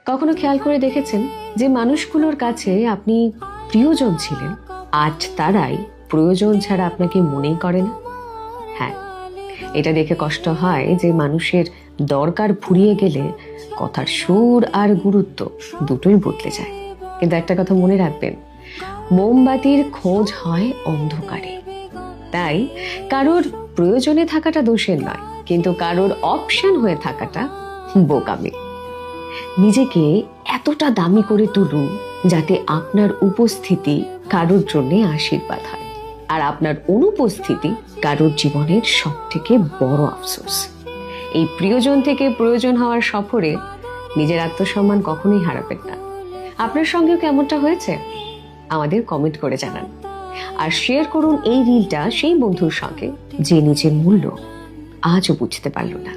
কখনো খেয়াল করে দেখেছেন যে মানুষগুলোর কাছে আপনি প্রিয়জন ছিলেন, আজ তারাই প্রয়োজন ছাড়া আপনাকে মনেই করে না? হ্যাঁ, এটা দেখে কষ্ট হয় যে মানুষের দরকার ফুরিয়ে গেলে কথার সুর আর গুরুত্ব দুটোই বদলে যায়। কিন্তু একটা কথা মনে রাখবেন, মোমবাতির খোঁজ হয় অন্ধকারে। তাই কারোর প্রয়োজনে থাকাটা দোষের নয়, কিন্তু কারোর অপশন হয়ে থাকাটা বোকামি। নিজেকে এতটা দামি করে তুলুন যাতে আপনার উপস্থিতি কারোর জন্য আশীর্বাদ হয়, আর আপনার অনুপস্থিতি কারোর জীবনের সব থেকে বড় আফসোস। এই প্রিয়জন থেকে প্রয়োজন হওয়ার সফরে নিজের আত্মসম্মান কখনোই হারাবেন না। আপনার সঙ্গেও কেমনটা হয়েছে আমাদের কমেন্ট করে জানান, আর শেয়ার করুন এই রিলটা সেই বন্ধুর সঙ্গে যে নিজের মূল্য আজও বুঝতে পারল না।